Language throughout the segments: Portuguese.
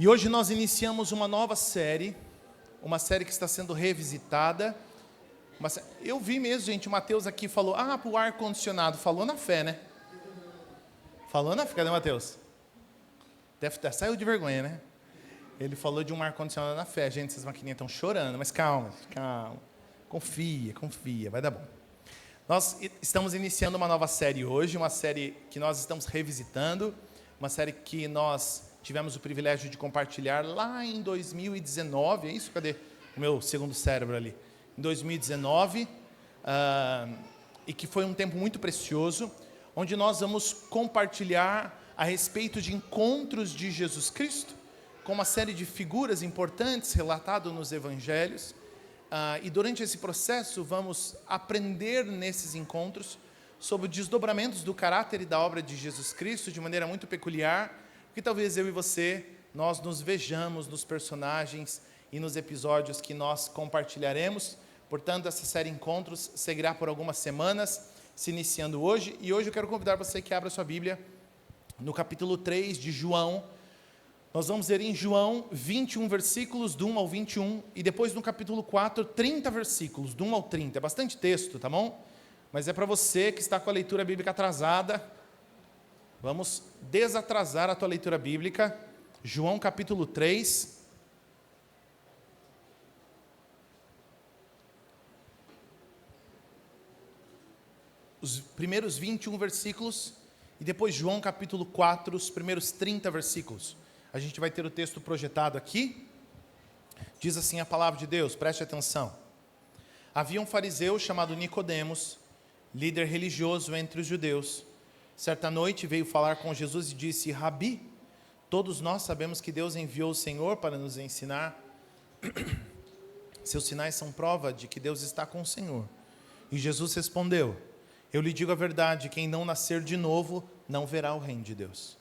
E hoje nós iniciamos uma nova série, uma série que está sendo revisitada. Eu vi mesmo, gente, o Mateus aqui falou, para o ar-condicionado, falou na fé, né? Falou na fé, cadê o Mateus? Saiu de vergonha, né? Ele falou de um ar-condicionado na fé. Gente, essas maquininhas estão chorando, mas calma. Confia, vai dar bom. Nós estamos iniciando uma nova série hoje, uma série que nós estamos revisitando, uma série que nós tivemos o privilégio de compartilhar lá em 2019, é isso? Cadê o meu segundo cérebro ali? Em 2019, e que foi um tempo muito precioso, onde nós vamos compartilhar a respeito de encontros de Jesus Cristo, com uma série de figuras importantes relatadas nos evangelhos, e durante esse processo vamos aprender nesses encontros sobre desdobramentos do caráter e da obra de Jesus Cristo de maneira muito peculiar, porque talvez eu e você, nós nos vejamos nos personagens e nos episódios que nós compartilharemos. Portanto, essa série Encontros seguirá por algumas semanas, se iniciando hoje, e hoje eu quero convidar você que abra sua Bíblia no capítulo 3 de João. Nós vamos ver em João 21 versículos, do 1 ao 21, e depois no capítulo 4, 30 versículos, do 1 ao 30. É bastante texto, tá bom? Mas é para você que está com a leitura bíblica atrasada. Vamos desatrasar a tua leitura bíblica. João capítulo 3. Os primeiros 21 versículos, e depois João capítulo 4, os primeiros 30 versículos. A gente vai ter o texto projetado aqui. Diz assim a palavra de Deus, preste atenção. Havia um fariseu chamado Nicodemos, líder religioso entre os judeus. Certa noite veio falar com Jesus e disse: Rabi, todos nós sabemos que Deus enviou o Senhor para nos ensinar. Seus sinais são prova de que Deus está com o Senhor. E Jesus respondeu: eu lhe digo a verdade, quem não nascer de novo não verá o reino de Deus.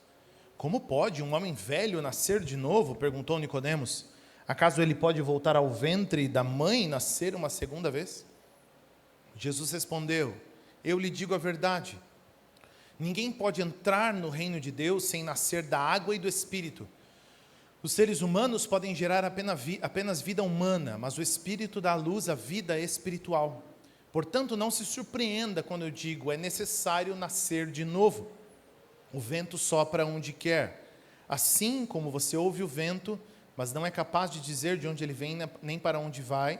Como pode um homem velho nascer de novo? Perguntou Nicodemos. Acaso ele pode voltar ao ventre da mãe e nascer uma segunda vez? Jesus respondeu: eu lhe digo a verdade. Ninguém pode entrar no reino de Deus sem nascer da água e do Espírito. Os seres humanos podem gerar apenas vida humana, mas o Espírito dá à luz a vida espiritual. Portanto, não se surpreenda quando eu digo, é necessário nascer de novo. O vento sopra onde quer. Assim como você ouve o vento, mas não é capaz de dizer de onde ele vem, nem para onde vai,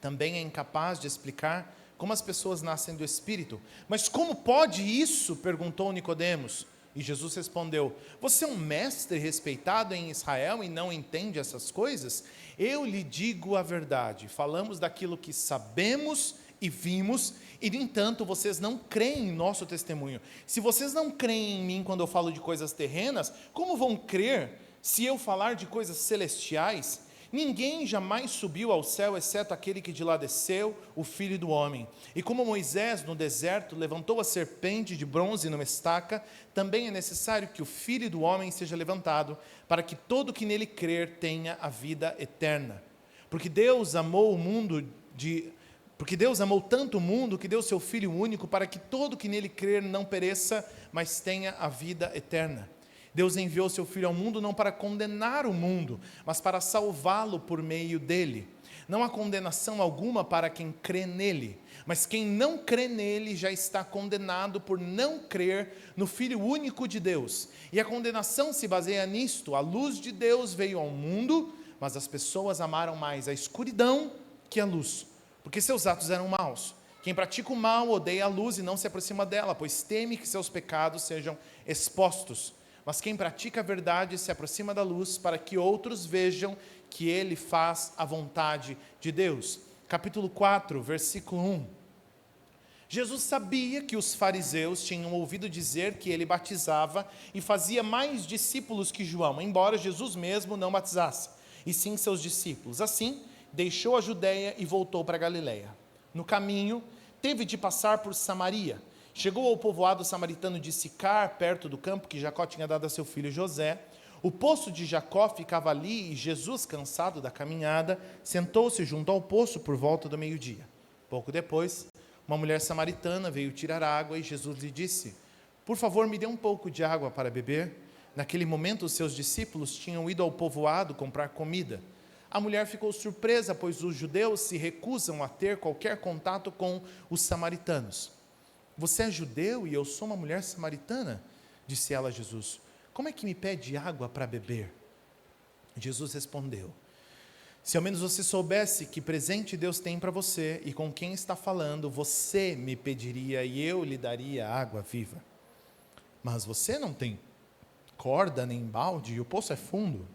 também é incapaz de explicar como as pessoas nascem do Espírito. Mas como pode isso? Perguntou Nicodemos. E Jesus respondeu: você é um mestre respeitado em Israel e não entende essas coisas? Eu lhe digo a verdade, falamos daquilo que sabemos e vimos, e no entanto vocês não creem em nosso testemunho. Se vocês não creem em mim quando eu falo de coisas terrenas, como vão crer se eu falar de coisas celestiais? Ninguém jamais subiu ao céu, exceto aquele que de lá desceu, o Filho do Homem. E como Moisés, no deserto, levantou a serpente de bronze numa estaca, também é necessário que o Filho do Homem seja levantado, para que todo que nele crer tenha a vida eterna. Porque Deus amou tanto o mundo, que deu seu Filho único, para que todo que nele crer não pereça, mas tenha a vida eterna. Deus enviou seu Filho ao mundo não para condenar o mundo, mas para salvá-lo por meio dele. Não há condenação alguma para quem crê nele, mas quem não crê nele já está condenado por não crer no Filho único de Deus. E a condenação se baseia nisto: a luz de Deus veio ao mundo, mas as pessoas amaram mais a escuridão que a luz, porque seus atos eram maus. Quem pratica o mal odeia a luz e não se aproxima dela, pois teme que seus pecados sejam expostos. Mas quem pratica a verdade se aproxima da luz, para que outros vejam que ele faz a vontade de Deus. Capítulo 4, versículo 1. Jesus sabia que os fariseus tinham ouvido dizer que ele batizava e fazia mais discípulos que João, embora Jesus mesmo não batizasse, e sim seus discípulos. Assim, deixou a Judeia e voltou para a Galileia. No caminho, teve de passar por Samaria. Chegou ao povoado samaritano de Sicar, perto do campo que Jacó tinha dado a seu filho José. O poço de Jacó ficava ali e Jesus, cansado da caminhada, sentou-se junto ao poço por volta do meio-dia. Pouco depois, uma mulher samaritana veio tirar água e Jesus lhe disse: por favor, me dê um pouco de água para beber. Naquele momento, os seus discípulos tinham ido ao povoado comprar comida. A mulher ficou surpresa, pois os judeus se recusam a ter qualquer contato com os samaritanos. Você é judeu e eu sou uma mulher samaritana? Disse ela a Jesus. Como é que me pede água para beber? Jesus respondeu. Se ao menos você soubesse que presente Deus tem para você e com quem está falando, você me pediria e eu lhe daria água viva. Mas você não tem corda nem balde e o poço é fundo.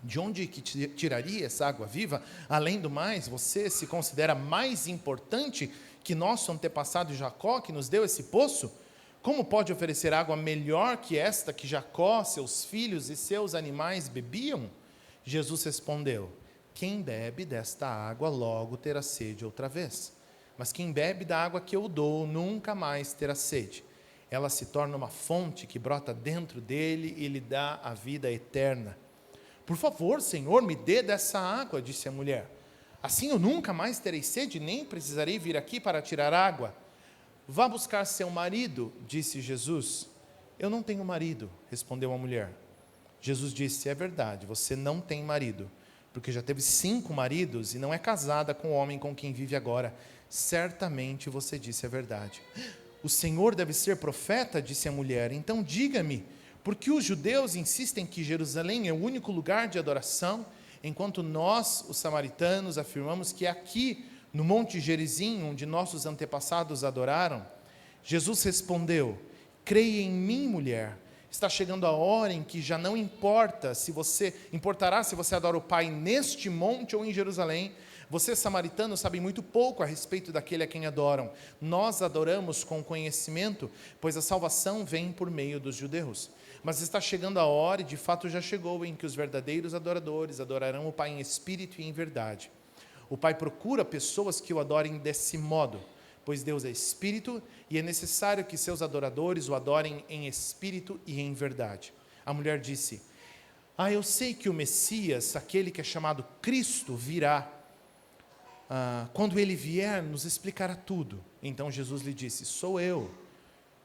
De onde que tiraria essa água viva? Além do mais, você se considera mais importante que nosso antepassado Jacó, que nos deu esse poço? Como pode oferecer água melhor que esta que Jacó, seus filhos e seus animais bebiam? Jesus respondeu, quem bebe desta água logo terá sede outra vez. Mas quem bebe da água que eu dou nunca mais terá sede. Ela se torna uma fonte que brota dentro dele e lhe dá a vida eterna. Por favor, Senhor, me dê dessa água, disse a mulher. Assim eu nunca mais terei sede, nem precisarei vir aqui para tirar água. Vá buscar seu marido, disse Jesus. Eu não tenho marido, respondeu a mulher. Jesus disse, é verdade, você não tem marido, porque já teve 5 maridos e não é casada com o homem com quem vive agora. Certamente você disse a verdade. O Senhor deve ser profeta, disse a mulher. Então diga-me, por que os judeus insistem que Jerusalém é o único lugar de adoração, enquanto nós, os samaritanos, afirmamos que é aqui, no Monte Gerizim, onde nossos antepassados adoraram? Jesus respondeu, creia em mim, mulher. Está chegando a hora em que já não importará se você adora o Pai neste monte ou em Jerusalém. Vocês, samaritanos, sabem muito pouco a respeito daquele a quem adoram. Nós adoramos com conhecimento, pois a salvação vem por meio dos judeus. Mas está chegando a hora, e de fato já chegou, em que os verdadeiros adoradores adorarão o Pai em espírito e em verdade. O Pai procura pessoas que o adorem desse modo, pois Deus é espírito e é necessário que seus adoradores o adorem em espírito e em verdade. A mulher disse, eu sei que o Messias, aquele que é chamado Cristo, virá. Quando ele vier, nos explicará tudo. Então Jesus lhe disse, sou eu,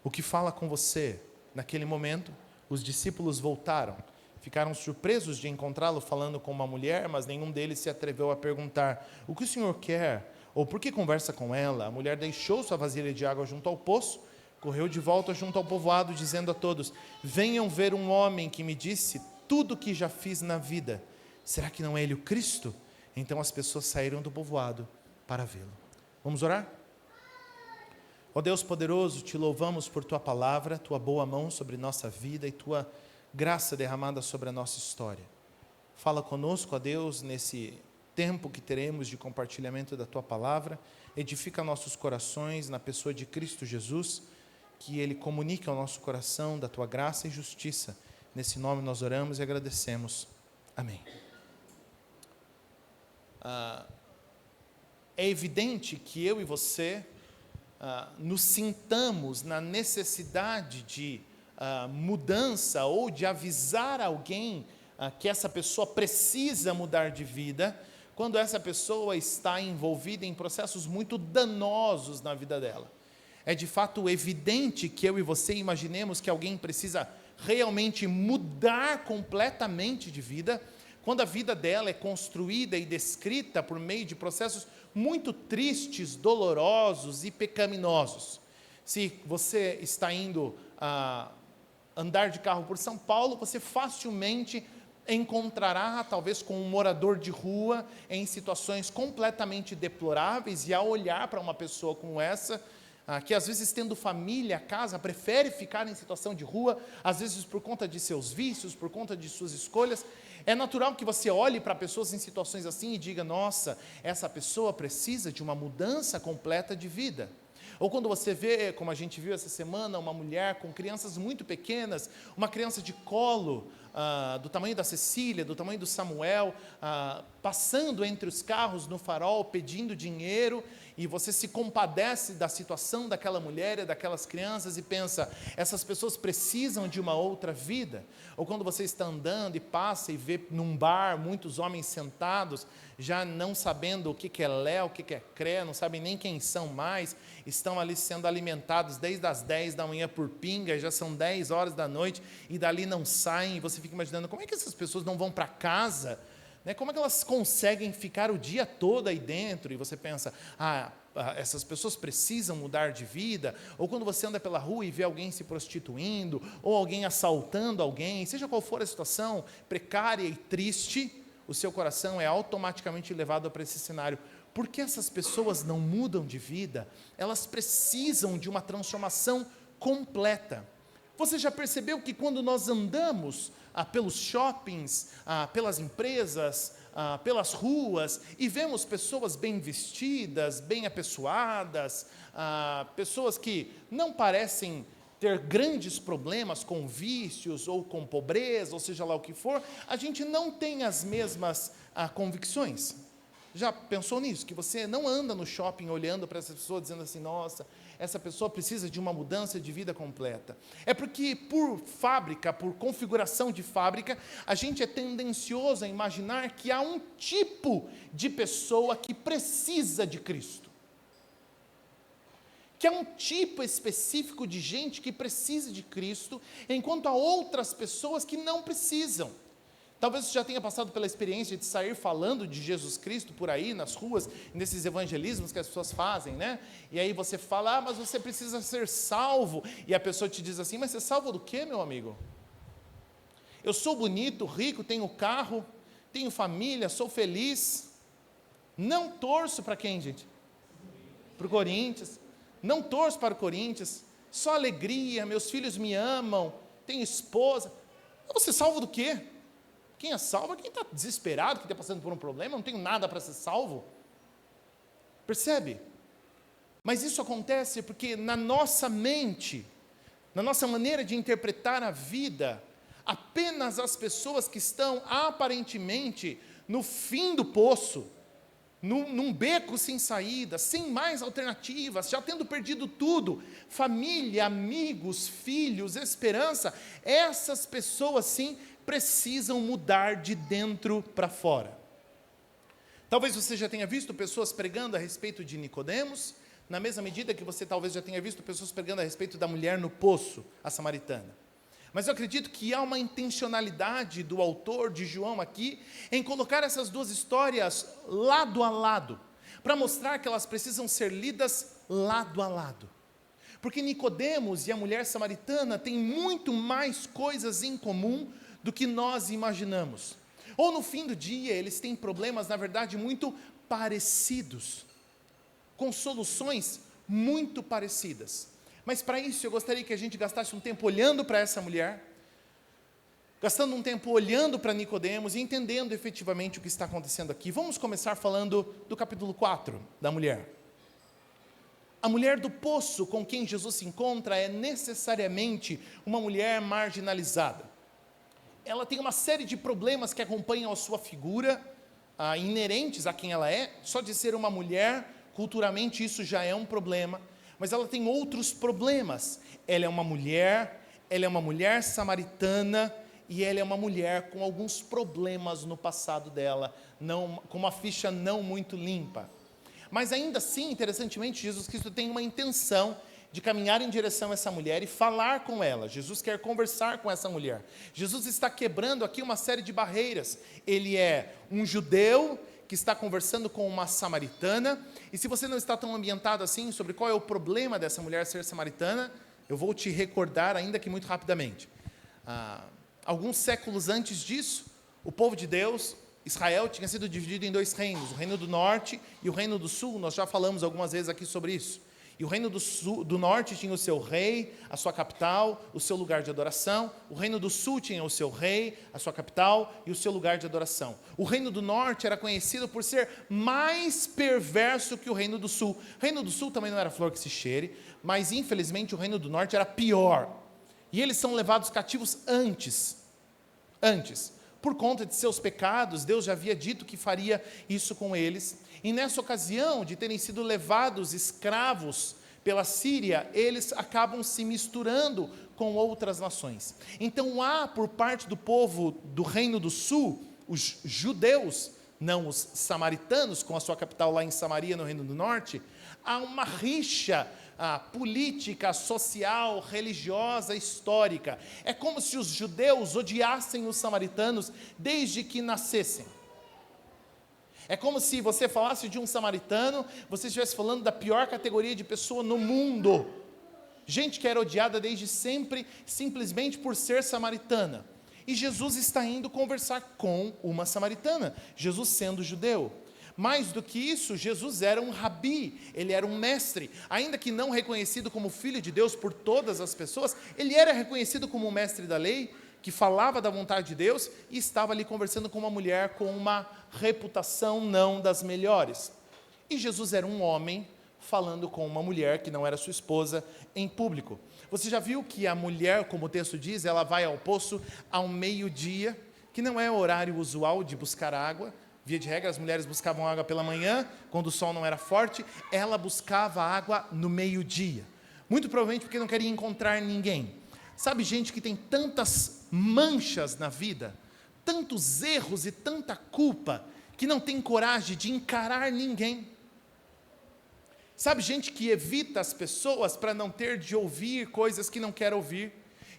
o que fala com você. Naquele momento, os discípulos voltaram. Ficaram surpresos de encontrá-lo falando com uma mulher, mas nenhum deles se atreveu a perguntar, o que o Senhor quer? Ou por que conversa com ela? A mulher deixou sua vasilha de água junto ao poço, correu de volta junto ao povoado, dizendo a todos, venham ver um homem que me disse tudo o que já fiz na vida. Será que não é ele o Cristo? Então as pessoas saíram do povoado para vê-lo. Vamos orar? Ó Deus poderoso, te louvamos por tua palavra, tua boa mão sobre nossa vida e tua graça derramada sobre a nossa história. Fala conosco, ó Deus, nesse tempo que teremos de compartilhamento da tua palavra. Edifica nossos corações na pessoa de Cristo Jesus, que ele comunique ao nosso coração da tua graça e justiça. Nesse nome nós oramos e agradecemos. Amém. É evidente que eu e você nos sintamos na necessidade de mudança ou de avisar alguém que essa pessoa precisa mudar de vida, quando essa pessoa está envolvida em processos muito danosos na vida dela. É de fato evidente que eu e você imaginemos que alguém precisa realmente mudar completamente de vida, quando a vida dela é construída e descrita por meio de processos muito tristes, dolorosos e pecaminosos. Se você está indo andar de carro por São Paulo, você facilmente encontrará, talvez com um morador de rua, em situações completamente deploráveis, e ao olhar para uma pessoa como essa, que às vezes tendo família, casa, prefere ficar em situação de rua, às vezes por conta de seus vícios, por conta de suas escolhas, é natural que você olhe para pessoas em situações assim e diga, nossa, essa pessoa precisa de uma mudança completa de vida. Ou quando você vê, como a gente viu essa semana, uma mulher com crianças muito pequenas, uma criança de colo, do tamanho da Cecília, do tamanho do Samuel, passando entre os carros no farol, pedindo dinheiro, e você se compadece da situação daquela mulher e daquelas crianças e pensa, essas pessoas precisam de uma outra vida. Ou quando você está andando e passa e vê num bar muitos homens sentados, já não sabendo o que é Lé, o que é Cré, não sabem nem quem são mais, estão ali sendo alimentados desde as 10 da manhã por pinga, já são 10 horas da noite, e dali não saem, e você fica imaginando, como é que essas pessoas não vão para casa? Como é que elas conseguem ficar o dia todo aí dentro? E você pensa, essas pessoas precisam mudar de vida. Ou quando você anda pela rua e vê alguém se prostituindo, ou alguém assaltando alguém, seja qual for a situação precária e triste, o seu coração é automaticamente levado para esse cenário. Por que essas pessoas não mudam de vida? Elas precisam de uma transformação completa. Você já percebeu que quando nós andamos pelos shoppings, pelas empresas, pelas ruas, e vemos pessoas bem vestidas, bem apessoadas, pessoas que não parecem ter grandes problemas com vícios ou com pobreza, ou seja lá o que for, a gente não tem as mesmas convicções. Já pensou nisso? Que você não anda no shopping olhando para essa pessoa dizendo assim, nossa, essa pessoa precisa de uma mudança de vida completa. É porque por fábrica, por configuração de fábrica, a gente é tendencioso a imaginar que há um tipo de pessoa que precisa de Cristo. Que há um tipo específico de gente que precisa de Cristo, enquanto há outras pessoas que não precisam. Talvez você já tenha passado pela experiência de sair falando de Jesus Cristo por aí, nas ruas, nesses evangelismos que as pessoas fazem, né? E aí você fala, mas você precisa ser salvo. E a pessoa te diz assim, mas você é salvo do quê, meu amigo? Eu sou bonito, rico, tenho carro, tenho família, sou feliz. Não torço para quem, gente? Para o Corinthians. Não torço para o Corinthians. Só alegria, meus filhos me amam, tenho esposa. Você é salvo do quê? Quem é salvo é quem está desesperado, quem está passando por um problema, não tenho nada para ser salvo. Percebe? Mas isso acontece porque na nossa mente, na nossa maneira de interpretar a vida, apenas as pessoas que estão aparentemente no fim do poço, num beco sem saída, sem mais alternativas, já tendo perdido tudo, família, amigos, filhos, esperança, essas pessoas sim precisam mudar de dentro para fora. Talvez você já tenha visto pessoas pregando a respeito de Nicodemos, na mesma medida que você talvez já tenha visto pessoas pregando a respeito da mulher no poço, a samaritana. Mas eu acredito que há uma intencionalidade do autor de João aqui, em colocar essas duas histórias lado a lado, para mostrar que elas precisam ser lidas lado a lado. Porque Nicodemos e a mulher samaritana têm muito mais coisas em comum do que nós imaginamos. Ou no fim do dia, eles têm problemas, na verdade, muito parecidos, com soluções muito parecidas. Mas para isso, eu gostaria que a gente gastasse um tempo olhando para essa mulher, gastando um tempo olhando para Nicodemos e entendendo efetivamente o que está acontecendo aqui. Vamos começar falando do capítulo 4 da mulher. A mulher do poço com quem Jesus se encontra é necessariamente uma mulher marginalizada. Ela tem uma série de problemas que acompanham a sua figura, inerentes a quem ela é. Só de ser uma mulher, culturalmente isso já é um problema, mas ela tem outros problemas. Ela é uma mulher samaritana, e ela é uma mulher com alguns problemas no passado dela, com uma ficha não muito limpa. Mas ainda assim, interessantemente, Jesus Cristo tem uma intenção de caminhar em direção a essa mulher e falar com ela. Jesus quer conversar com essa mulher. Jesus está quebrando aqui uma série de barreiras. Ele é um judeu que está conversando com uma samaritana, e se você não está tão ambientado assim sobre qual é o problema dessa mulher ser samaritana, eu vou te recordar, ainda que muito rapidamente. Alguns séculos antes disso, o povo de Deus, Israel, tinha sido dividido em dois reinos, o reino do norte e o reino do sul. Nós já falamos algumas vezes aqui sobre isso. E o reino do norte tinha o seu rei, a sua capital, o seu lugar de adoração. O reino do sul tinha o seu rei, a sua capital e o seu lugar de adoração. O reino do norte era conhecido por ser mais perverso que o reino do sul. O reino do sul também não era flor que se cheire, mas infelizmente o reino do norte era pior. E eles são levados cativos antes. por conta de seus pecados. Deus já havia dito que faria isso com eles. E nessa ocasião de terem sido levados escravos pela Síria, eles acabam se misturando com outras nações. Então há, por parte do povo do Reino do Sul, os judeus, não os samaritanos, com a sua capital lá em Samaria, no Reino do Norte, há uma rixa política, social, religiosa, histórica. É como se os judeus odiassem os samaritanos desde que nascessem. É como se você falasse de um samaritano, você estivesse falando da pior categoria de pessoa no mundo. Gente que era odiada desde sempre, simplesmente por ser samaritana. E Jesus está indo conversar com uma samaritana, Jesus sendo judeu. Mais do que isso, Jesus era um rabi, ele era um mestre. Ainda que não reconhecido como filho de Deus por todas as pessoas, ele era reconhecido como um mestre da lei, que falava da vontade de Deus e estava ali conversando com uma mulher com uma reputação não das melhores. E Jesus era um homem falando com uma mulher que não era sua esposa em público. Você já viu que a mulher, como o texto diz, ela vai ao poço ao meio-dia, que não é o horário usual de buscar água. Via de regra, as mulheres buscavam água pela manhã, quando o sol não era forte, ela buscava água no meio-dia. Muito provavelmente porque não queria encontrar ninguém. Sabe, gente que tem tantas manchas na vida, tantos erros e tanta culpa, que não tem coragem de encarar ninguém. Sabe, gente que evita as pessoas para não ter de ouvir coisas que não quer ouvir.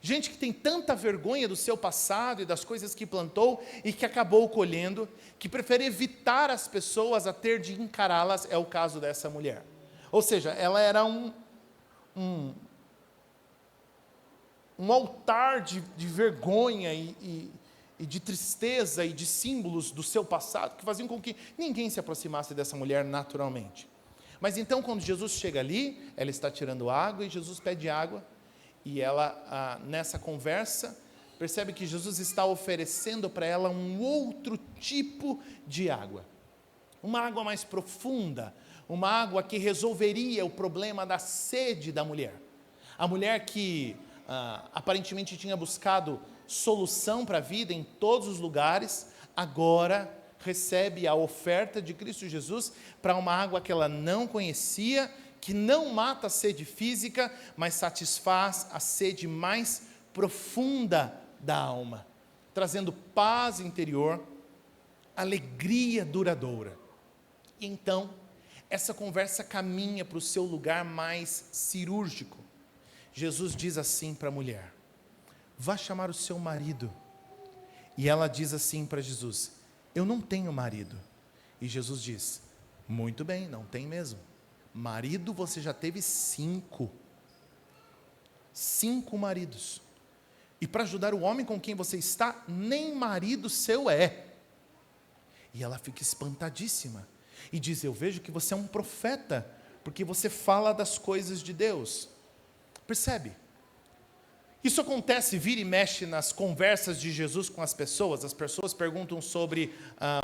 Gente que tem tanta vergonha do seu passado e das coisas que plantou e que acabou colhendo, que prefere evitar as pessoas a ter de encará-las, é o caso dessa mulher. Ou seja, ela era um altar de vergonha e de tristeza e de símbolos do seu passado, que faziam com que ninguém se aproximasse dessa mulher naturalmente. Mas então, quando Jesus chega ali, ela está tirando água e Jesus pede água, e ela, nessa conversa, percebe que Jesus está oferecendo para ela um outro tipo de água. Uma água mais profunda, uma água que resolveria o problema da sede da mulher. A mulher que aparentemente tinha buscado solução para a vida em todos os lugares, agora recebe a oferta de Cristo Jesus para uma água que ela não conhecia, que não mata a sede física, mas satisfaz a sede mais profunda da alma, trazendo paz interior, alegria duradoura. E então, essa conversa caminha para o seu lugar mais cirúrgico. Jesus diz assim para a mulher: vá chamar o seu marido. E ela diz assim para Jesus: eu não tenho marido. E Jesus diz: muito bem, não tem mesmo. Marido você já teve 5. 5 maridos. E para ajudar o homem com quem você está, nem marido seu é. E ela fica espantadíssima. E diz: eu vejo que você é um profeta, porque você fala das coisas de Deus. Percebe? Isso acontece, vira e mexe nas conversas de Jesus com as pessoas perguntam sobre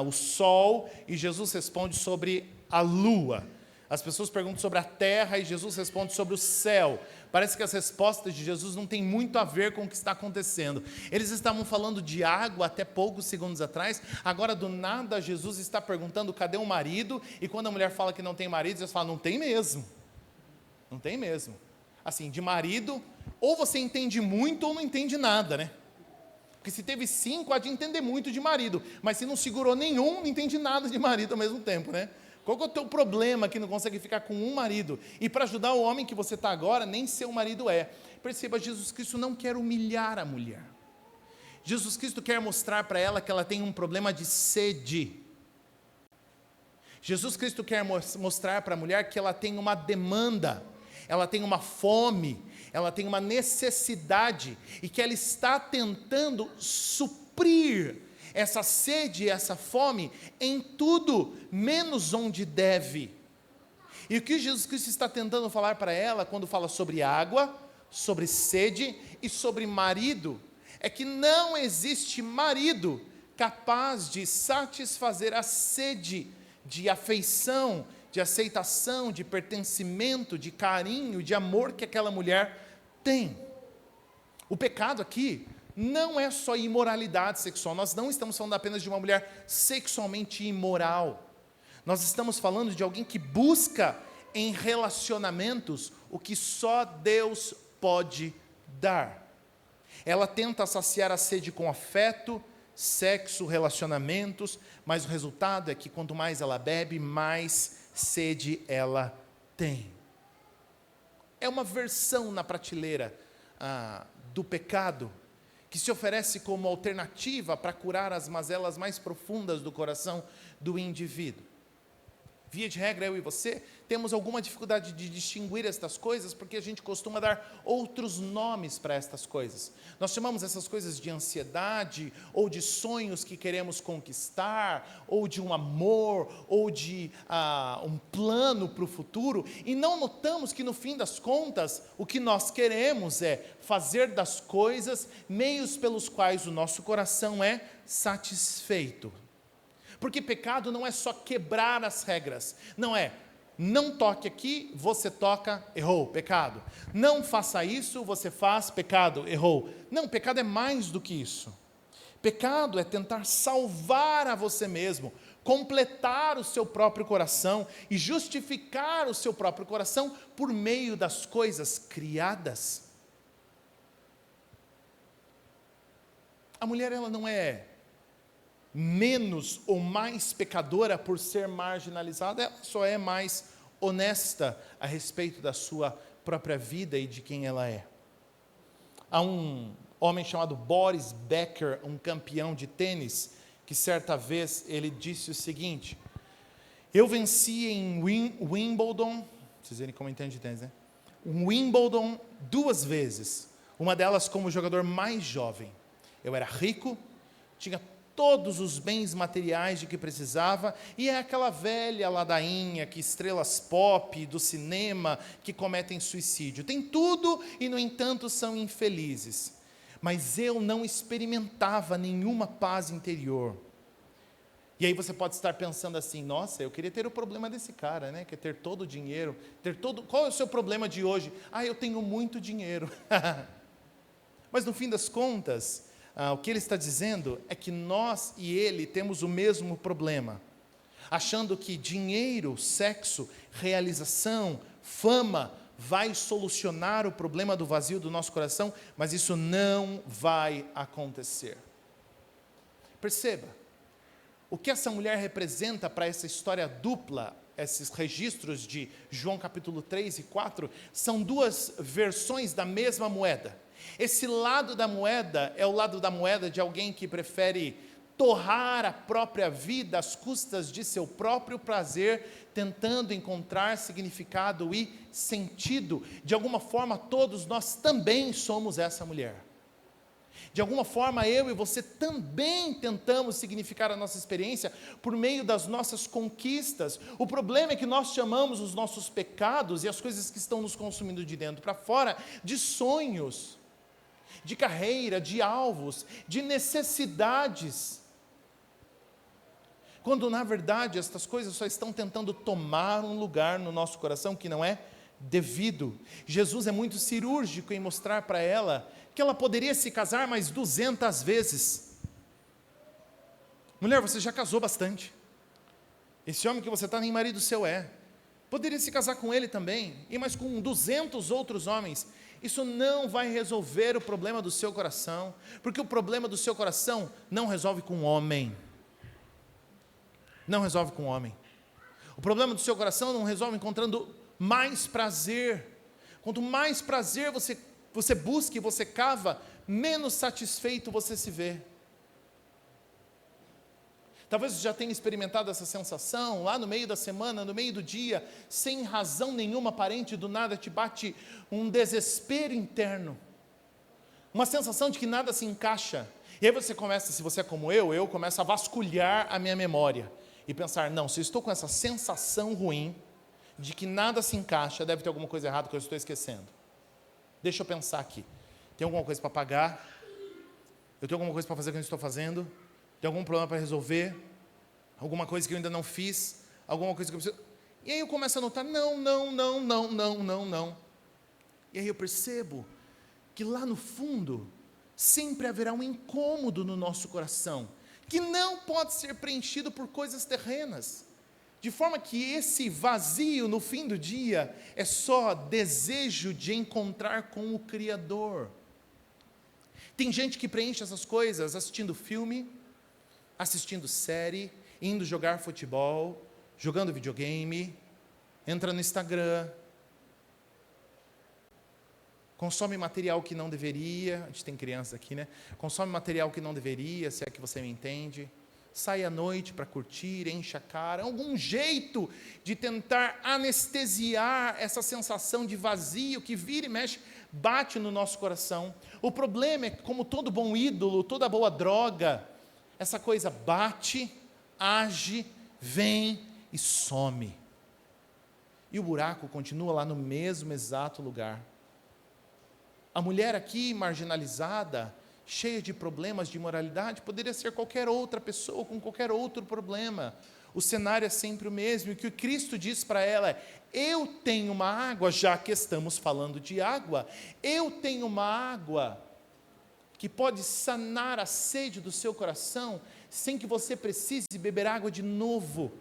o sol, e Jesus responde sobre a lua. As pessoas perguntam sobre a terra, e Jesus responde sobre o céu. Parece que as respostas de Jesus não têm muito a ver com o que está acontecendo. Eles estavam falando de água até poucos segundos atrás, agora do nada Jesus está perguntando cadê o marido, e quando a mulher fala que não tem marido, eles falam: não tem mesmo. Não tem mesmo. Assim, de marido, ou você entende muito ou não entende nada, né? Porque se teve 5, há de entender muito de marido, mas se não segurou nenhum, não entende nada de marido ao mesmo tempo, né? Qual que é o teu problema que não consegue ficar com um marido? E para ajudar o homem que você está agora, nem seu marido é. Perceba, Jesus Cristo não quer humilhar a mulher. Jesus Cristo quer mostrar para ela que ela tem um problema de sede. Jesus Cristo quer mostrar para a mulher que ela tem uma demanda, ela tem uma fome, ela tem uma necessidade, e que ela está tentando suprir essa sede e essa fome em tudo, menos onde deve. E o que Jesus Cristo está tentando falar para ela, quando fala sobre água, sobre sede e sobre marido, é que não existe marido capaz de satisfazer a sede de afeição, de aceitação, de pertencimento, de carinho, de amor que aquela mulher tem. O pecado aqui não é só imoralidade sexual. Nós não estamos falando apenas de uma mulher sexualmente imoral. Nós estamos falando de alguém que busca em relacionamentos o que só Deus pode dar. Ela tenta saciar a sede com afeto, sexo, relacionamentos, mas o resultado é que quanto mais ela bebe, mais sede ela tem. É uma versão na prateleira do pecado, que se oferece como alternativa para curar as mazelas mais profundas do coração do indivíduo. Via de regra, eu e você temos alguma dificuldade de distinguir estas coisas, porque a gente costuma dar outros nomes para estas coisas. Nós chamamos essas coisas de ansiedade, ou de sonhos que queremos conquistar, ou de um amor, ou de um plano para o futuro, e não notamos que no fim das contas, o que nós queremos é fazer das coisas meios pelos quais o nosso coração é satisfeito. Porque pecado não é só quebrar as regras, não toque aqui, você toca, errou, pecado. Não faça isso, você faz, pecado, errou. Não, pecado é mais do que isso. Pecado é tentar salvar a você mesmo, completar o seu próprio coração e justificar o seu próprio coração por meio das coisas criadas. A mulher, ela não é menos ou mais pecadora por ser marginalizada, ela só é mais honesta a respeito da sua própria vida e de quem ela é. Há um homem chamado Boris Becker, um campeão de tênis, que certa vez ele disse o seguinte: eu venci em Wimbledon, vocês verem como entende de tênis, né? Wimbledon 2 vezes, uma delas como jogador mais jovem. Eu era rico, tinha todos os bens materiais de que precisava, e é aquela velha ladainha que estrelas pop do cinema que cometem suicídio. Tem tudo e, no entanto, são infelizes. Mas eu não experimentava nenhuma paz interior. E aí você pode estar pensando assim: nossa, eu queria ter o problema desse cara, né? Que é ter todo o dinheiro, Qual é o seu problema de hoje? Eu tenho muito dinheiro. Mas no fim das contas, o que ele está dizendo é que nós e ele temos o mesmo problema, achando que dinheiro, sexo, realização, fama vai solucionar o problema do vazio do nosso coração, mas isso não vai acontecer. Perceba, o que essa mulher representa para essa história dupla, esses registros de João capítulo 3 e 4, são 2 versões da mesma moeda. Esse lado da moeda é o lado da moeda de alguém que prefere torrar a própria vida às custas de seu próprio prazer, tentando encontrar significado e sentido. De alguma forma, todos nós também somos essa mulher. De alguma forma, eu e você também tentamos significar a nossa experiência por meio das nossas conquistas. O problema é que nós chamamos os nossos pecados e as coisas que estão nos consumindo de dentro para fora de sonhos, de carreira, de alvos, de necessidades, quando na verdade estas coisas só estão tentando tomar um lugar no nosso coração que não é devido. Jesus é muito cirúrgico em mostrar para ela que ela poderia se casar mais 200 vezes. Mulher, você já casou bastante. Esse homem que você está, nem marido seu é. Poderia se casar com ele também, e mais com 200 outros homens. Isso não vai resolver o problema do seu coração, porque o problema do seu coração não resolve com homem. Não resolve com homem. O problema do seu coração não resolve encontrando mais prazer. Quanto mais prazer você busca e você cava, menos satisfeito você se vê. Talvez você já tenha experimentado essa sensação, lá no meio da semana, no meio do dia, sem razão nenhuma aparente, do nada te bate um desespero interno, uma sensação de que nada se encaixa, e aí você começa, se você é como eu começo a vasculhar a minha memória, e pensar, não, se eu estou com essa sensação ruim, de que nada se encaixa, deve ter alguma coisa errada que eu estou esquecendo. Deixa eu pensar aqui, tem alguma coisa para pagar? Eu tenho alguma coisa para fazer que eu não estou fazendo? Tem algum problema para resolver? Alguma coisa que eu ainda não fiz? Alguma coisa que eu preciso... E aí eu começo a notar, não. E aí eu percebo que lá no fundo, sempre haverá um incômodo no nosso coração, que não pode ser preenchido por coisas terrenas. De forma que esse vazio no fim do dia é só desejo de encontrar com o Criador. Tem gente que preenche essas coisas assistindo filme, assistindo série, indo jogar futebol, jogando videogame, entra no Instagram, consome material que não deveria, a gente tem crianças aqui, né? Consome material que não deveria, se é que você me entende. Sai à noite para curtir, enche a cara, algum jeito de tentar anestesiar essa sensação de vazio que vira e mexe, bate no nosso coração. O problema é que, como todo bom ídolo, toda boa droga, essa coisa bate, age, vem e some. E o buraco continua lá no mesmo exato lugar. A mulher aqui marginalizada, cheia de problemas de imoralidade, poderia ser qualquer outra pessoa com qualquer outro problema. O cenário é sempre o mesmo. E o que o Cristo diz para ela é: eu tenho uma água, já que estamos falando de água, eu tenho uma água que pode sanar a sede do seu coração, sem que você precise beber água de novo.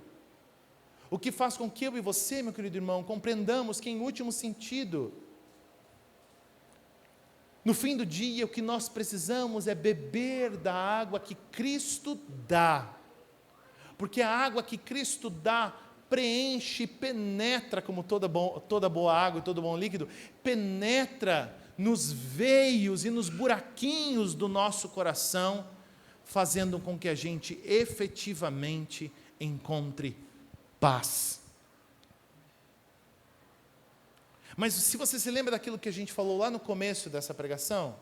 O que faz com que eu e você, meu querido irmão, compreendamos que, em último sentido, no fim do dia, o que nós precisamos é beber da água que Cristo dá. Porque a água que Cristo dá preenche, penetra, como toda boa água e todo bom líquido, penetra nos veios e nos buraquinhos do nosso coração, fazendo com que a gente efetivamente encontre paz. Mas se você se lembra daquilo que a gente falou lá no começo dessa pregação,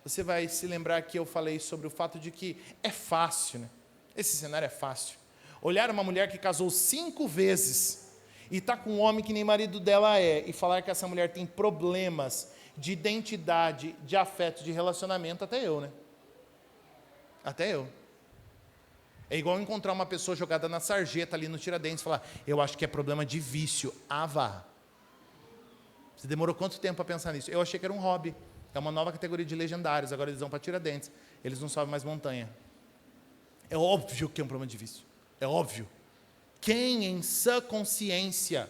você vai se lembrar que eu falei sobre o fato de que é fácil, né? Esse cenário é fácil. Olhar uma mulher que casou 5 vezes e está com um homem que nem marido dela é, e falar que essa mulher tem problemas de identidade, de afeto, de relacionamento, até eu, né? Até eu. É igual encontrar uma pessoa jogada na sarjeta ali no Tiradentes e falar: eu acho que é problema de vício. Ah, vá. Você demorou quanto tempo para pensar nisso? Eu achei que era um hobby. É uma nova categoria de legendários. Agora eles vão para Tiradentes. Eles não sobem mais montanha. É óbvio que é um problema de vício. É óbvio. Quem em sã consciência,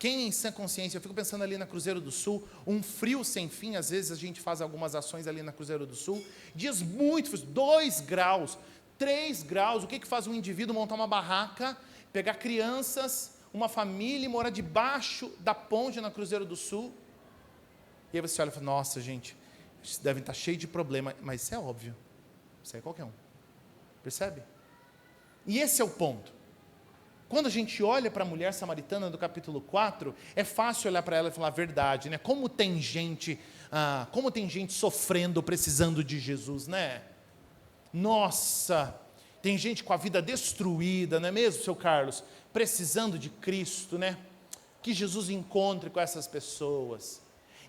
eu fico pensando ali na Cruzeiro do Sul, um frio sem fim, às vezes a gente faz algumas ações ali na Cruzeiro do Sul, dias muito frios, 2 graus, 3 graus, o que faz um indivíduo montar uma barraca, pegar crianças, uma família e morar debaixo da ponte na Cruzeiro do Sul? E aí você olha e fala: nossa, gente, eles devem estar cheios de problema, mas isso é óbvio, isso é qualquer um, percebe? E esse é o ponto. Quando a gente olha para a mulher samaritana do capítulo 4, é fácil olhar para ela e falar a verdade, né? Como tem gente sofrendo, precisando de Jesus, né? Nossa, tem gente com a vida destruída, não é mesmo, seu Carlos? Precisando de Cristo, né? Que Jesus encontre com essas pessoas.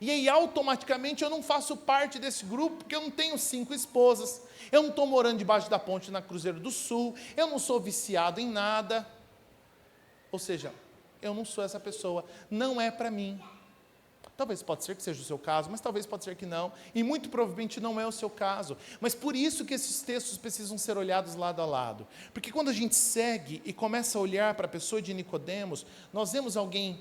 E aí, automaticamente, eu não faço parte desse grupo, porque eu não tenho 5 esposas, eu não estou morando debaixo da ponte na Cruzeiro do Sul, eu não sou viciado em nada. Ou seja, eu não sou essa pessoa, não é para mim. Talvez pode ser que seja o seu caso, mas talvez pode ser que não, e muito provavelmente não é o seu caso. Mas por isso que esses textos precisam ser olhados lado a lado. Porque quando a gente segue e começa a olhar para a pessoa de Nicodemos, nós vemos alguém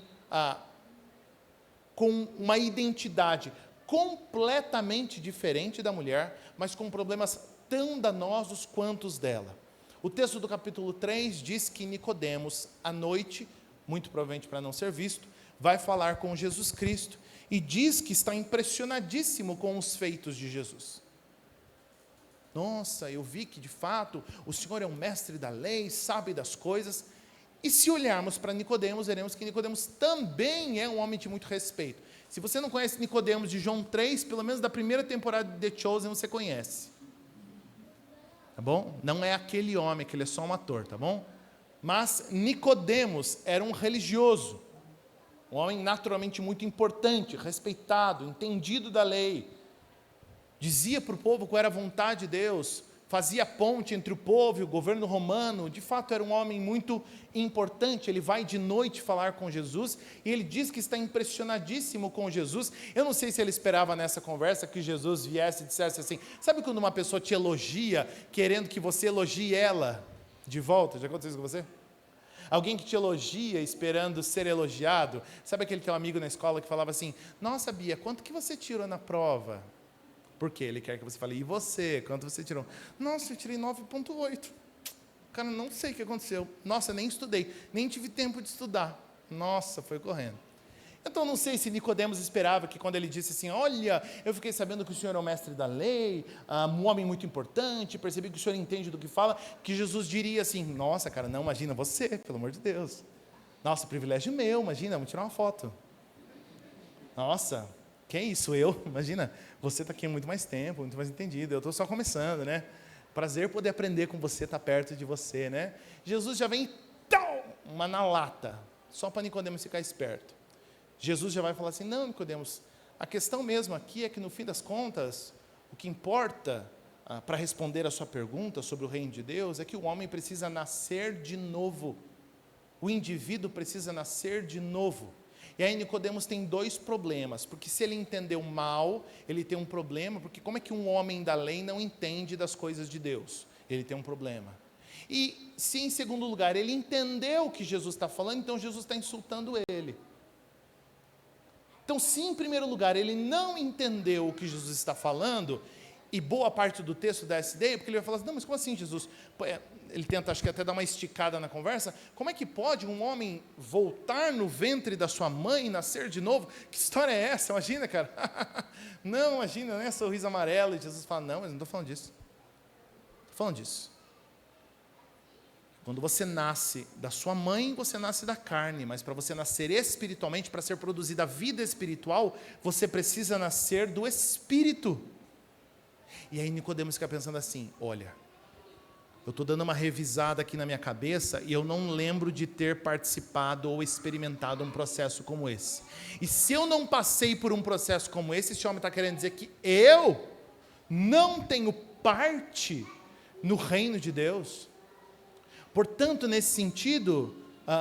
com uma identidade completamente diferente da mulher, mas com problemas tão danosos quanto os dela. O texto do capítulo 3 diz que Nicodemos, à noite, muito provavelmente para não ser visto, vai falar com Jesus Cristo e diz que está impressionadíssimo com os feitos de Jesus. Nossa, eu vi que de fato o Senhor é um mestre da lei, sabe das coisas. E se olharmos para Nicodemos, veremos que Nicodemos também é um homem de muito respeito. Se você não conhece Nicodemos de João 3, pelo menos da primeira temporada de The Chosen você conhece. Tá bom? Não é aquele homem, que ele é só um ator, tá bom? Mas Nicodemos era um religioso, um homem naturalmente muito importante, respeitado, entendido da lei. Dizia para o povo qual era a vontade de Deus, fazia ponte entre o povo e o governo romano, de fato era um homem muito importante. Ele vai de noite falar com Jesus, e ele diz que está impressionadíssimo com Jesus. Eu não sei se ele esperava nessa conversa que Jesus viesse e dissesse assim, sabe quando uma pessoa te elogia, querendo que você elogie ela de volta? Já aconteceu isso com você? Alguém que te elogia esperando ser elogiado. Sabe aquele teu amigo na escola que falava assim, nossa Bia, quanto que você tirou na prova? Porque ele quer que você fale, e você, quanto você tirou? Nossa, eu tirei 9,8. Cara, não sei o que aconteceu. Nossa, nem estudei, nem tive tempo de estudar. Nossa, foi correndo. Então, não sei se Nicodemos esperava que quando ele disse assim, olha, eu fiquei sabendo que o senhor é o mestre da lei, um homem muito importante, percebi que o senhor entende do que fala, que Jesus diria assim, nossa, cara, não, imagina você, pelo amor de Deus. Nossa, privilégio meu, imagina, vamos tirar uma foto. Nossa, que isso, eu? Imagina, você está aqui há muito mais tempo, muito mais entendido, eu estou só começando, né? Prazer poder aprender com você, estar perto de você, né? Jesus já vem, uma na lata, só para Nicodemos ficar esperto. Jesus já vai falar assim, não, Nicodemos, a questão mesmo aqui é que no fim das contas, o que importa para responder a sua pergunta sobre o reino de Deus, é que o homem precisa nascer de novo. O indivíduo precisa nascer de novo. E aí Nicodemos tem dois problemas, porque se ele entendeu mal, ele tem um problema, porque como é que um homem da lei não entende das coisas de Deus? Ele tem um problema. E se em segundo lugar, ele entendeu o que Jesus está falando, então Jesus está insultando ele. Então, se em primeiro lugar ele não entendeu o que Jesus está falando, e boa parte do texto dá essa ideia, porque ele vai falar assim, não, mas como assim Jesus? Ele tenta, acho que até dar uma esticada na conversa, como é que pode um homem voltar no ventre da sua mãe e nascer de novo? Que história é essa? Imagina, cara. Não, imagina, né? Sorriso amarelo, e Jesus fala, não, mas não estou falando disso. Estou falando disso. Quando você nasce da sua mãe, você nasce da carne, mas para você nascer espiritualmente, para ser produzida a vida espiritual, você precisa nascer do Espírito. E aí Nicodemos fica pensando assim, olha, eu estou dando uma revisada aqui na minha cabeça e eu não lembro de ter participado ou experimentado um processo como esse. E se eu não passei por um processo como esse homem está querendo dizer que eu não tenho parte no reino de Deus. Portanto, nesse sentido,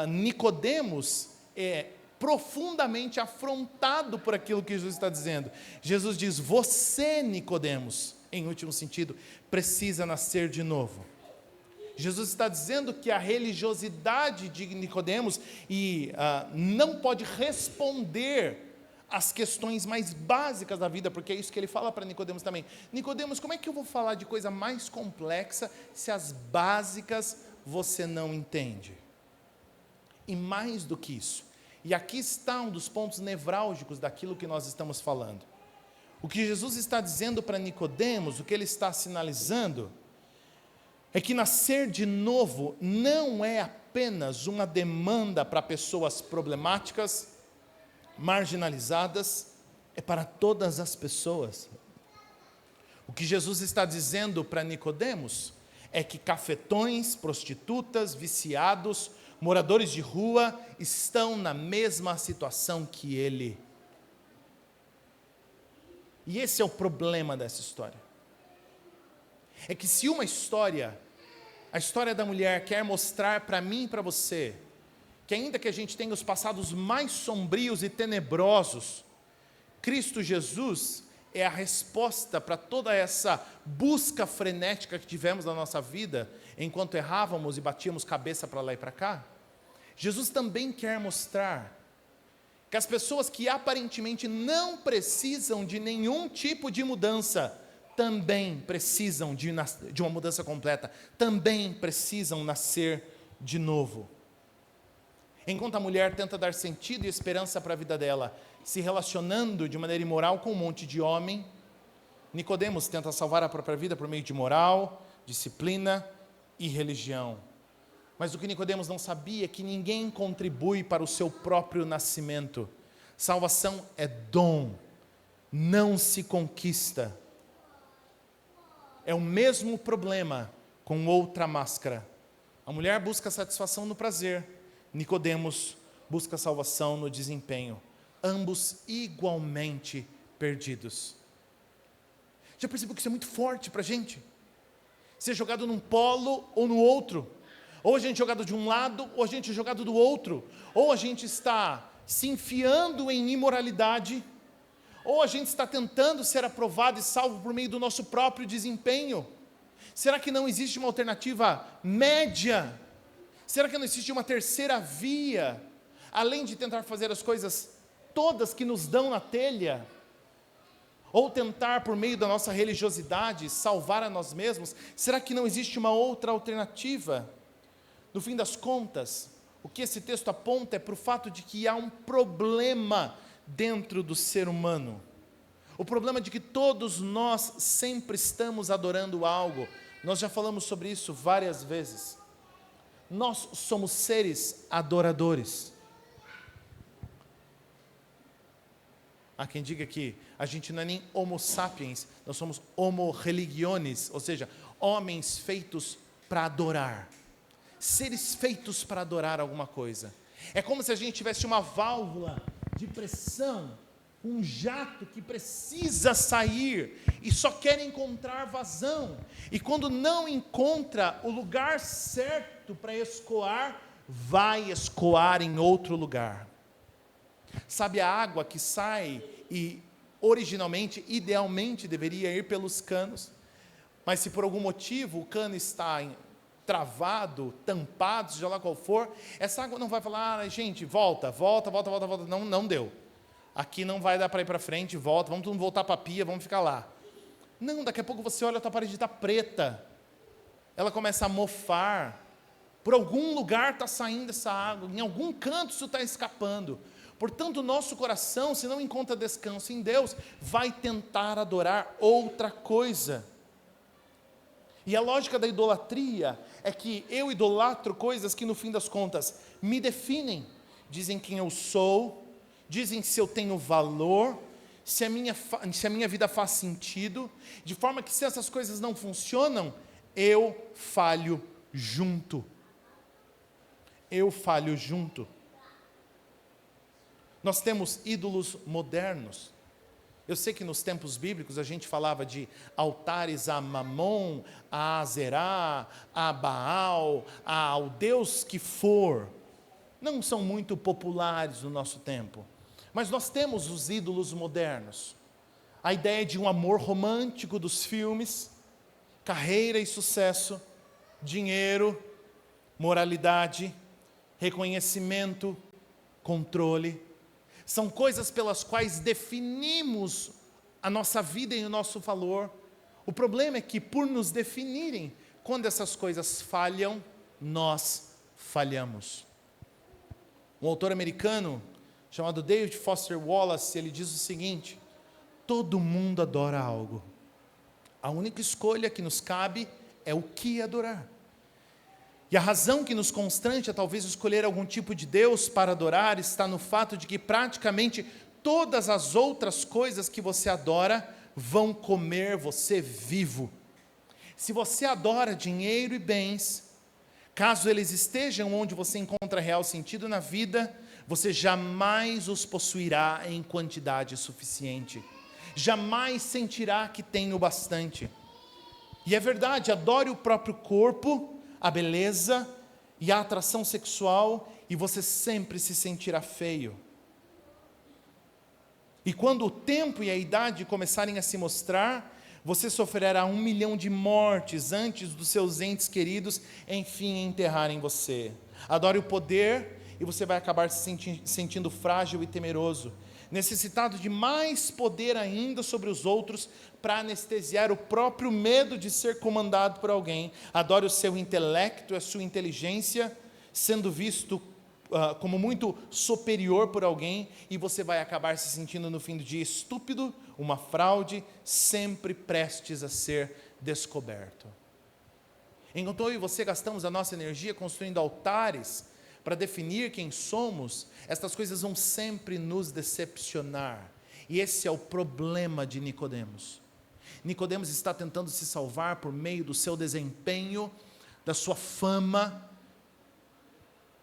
Nicodemos é profundamente afrontado por aquilo que Jesus está dizendo. Jesus diz, você, Nicodemos, em último sentido, precisa nascer de novo. Jesus está dizendo que a religiosidade de Nicodemos não pode responder às questões mais básicas da vida, porque é isso que ele fala para Nicodemos também. Nicodemos, como é que eu vou falar de coisa mais complexa se as básicas você não entende? E mais do que isso, e aqui está um dos pontos nevrálgicos daquilo que nós estamos falando. O que Jesus está dizendo para Nicodemos, o que ele está sinalizando, é que nascer de novo não é apenas uma demanda para pessoas problemáticas, marginalizadas, é para todas as pessoas. O que Jesus está dizendo para Nicodemos é que cafetões, prostitutas, viciados, moradores de rua estão na mesma situação que ele. E esse é o problema dessa história. É que se uma história, a história da mulher quer mostrar para mim e para você, que ainda que a gente tenha os passados mais sombrios e tenebrosos, Cristo Jesus é a resposta para toda essa busca frenética que tivemos na nossa vida, enquanto errávamos e batíamos cabeça para lá e para cá. Jesus também quer mostrar que as pessoas que aparentemente não precisam de nenhum tipo de mudança, também precisam de uma mudança completa, também precisam nascer de novo. Enquanto a mulher tenta dar sentido e esperança para a vida dela, se relacionando de maneira imoral com um monte de homem, Nicodemos tenta salvar a própria vida por meio de moral, disciplina e religião. Mas o que Nicodemos não sabia é que ninguém contribui para o seu próprio nascimento. Salvação é dom, não se conquista. É o mesmo problema com outra máscara. A mulher busca satisfação no prazer, Nicodemos busca salvação no desempenho. Ambos igualmente perdidos. Já percebeu que isso é muito forte para a gente? ser jogado num polo ou no outro. Ou a gente é jogado de um lado, ou a gente é jogado do outro. Ou a gente está se enfiando em imoralidade, ou a gente está tentando ser aprovado e salvo por meio do nosso próprio desempenho. Será que não existe uma alternativa média? Será que não existe uma terceira via? Além de tentar fazer as coisas todas que nos dão na telha, ou tentar por meio da nossa religiosidade salvar a nós mesmos, será que não existe uma outra alternativa? No fim das contas, o que esse texto aponta é para o fato de que há um problema dentro do ser humano. O problema de que todos nós sempre estamos adorando algo. Nós já falamos sobre isso várias vezes. Nós somos seres adoradores. Há quem diga que a gente não é nem homo sapiens, nós somos homo religiones, ou seja, homens feitos para adorar. Seres feitos para adorar alguma coisa. É como se a gente tivesse uma válvula de pressão, um jato que precisa sair e só quer encontrar vazão. E quando não encontra o lugar certo para escoar, vai escoar em outro lugar. Sabe a água que sai e originalmente, idealmente, deveria ir pelos canos, mas se por algum motivo o cano está travado, tampado, seja lá qual for, essa água não vai falar, gente, volta, não deu. Aqui não vai dar para ir para frente, volta, vamos todo mundo voltar para a pia, vamos ficar lá. Não, daqui a pouco você olha, a tua parede está preta, ela começa a mofar, por algum lugar está saindo essa água, em algum canto isso está escapando. Portanto, o nosso coração, se não encontra descanso em Deus, vai tentar adorar outra coisa. E a lógica da idolatria é que eu idolatro coisas que no fim das contas me definem, dizem quem eu sou, dizem se eu tenho valor, se a minha vida faz sentido, de forma que se essas coisas não funcionam, eu falho junto. Eu falho junto. Nós temos ídolos modernos. Eu sei que nos tempos bíblicos a gente falava de altares a Mamon, a Azerá, a Baal, ao Deus que for. Não são muito populares no nosso tempo. Mas nós temos os ídolos modernos. A ideia de um amor romântico dos filmes, carreira e sucesso, dinheiro, moralidade, reconhecimento, controle. São coisas pelas quais definimos a nossa vida e o nosso valor. O problema é que, por nos definirem, quando essas coisas falham, nós falhamos. Um autor americano, chamado David Foster Wallace, ele diz o seguinte: todo mundo adora algo. A única escolha que nos cabe é o que adorar. E a razão que nos constrange a talvez escolher algum tipo de Deus para adorar está no fato de que praticamente todas as outras coisas que você adora vão comer você vivo. Se você adora dinheiro e bens, caso eles estejam onde você encontra real sentido na vida, você jamais os possuirá em quantidade suficiente. Jamais sentirá que tem o bastante. E é verdade, adore o próprio corpo, a beleza e a atração sexual, e você sempre se sentirá feio. E quando o tempo e a idade começarem a se mostrar, você sofrerá 1 milhão de mortes antes dos seus entes queridos, enfim, enterrarem você. Adore o poder e você vai acabar se sentindo frágil e temeroso, necessitado de mais poder ainda sobre os outros para anestesiar o próprio medo de ser comandado por alguém. Adore o seu intelecto, a sua inteligência, sendo visto como muito superior por alguém, e você vai acabar se sentindo no fim do dia estúpido, uma fraude, sempre prestes a ser descoberto. Enquanto eu e você gastamos a nossa energia construindo altares para definir quem somos, estas coisas vão sempre nos decepcionar. E esse é o problema de Nicodemos. Nicodemos está tentando se salvar por meio do seu desempenho, da sua fama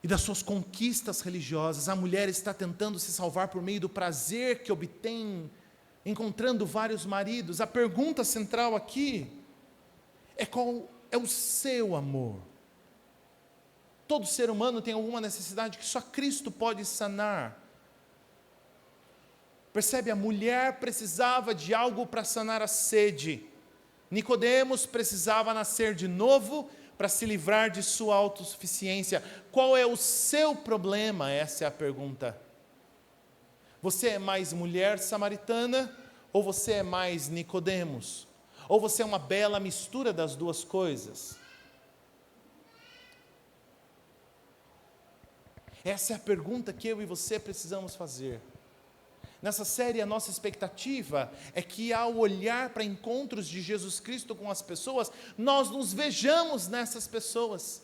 e das suas conquistas religiosas. A mulher está tentando se salvar por meio do prazer que obtém encontrando vários maridos. A pergunta central aqui é qual é o seu amor. Todo ser humano tem alguma necessidade que só Cristo pode sanar. Percebe? A mulher precisava de algo para sanar a sede. Nicodemos precisava nascer de novo para se livrar de sua autossuficiência. Qual é o seu problema? Essa é a pergunta. Você é mais mulher samaritana ou você é mais Nicodemos? Ou você é uma bela mistura das duas coisas? Essa é a pergunta que eu e você precisamos fazer. Nessa série, a nossa expectativa é que ao olhar para encontros de Jesus Cristo com as pessoas, nós nos vejamos nessas pessoas.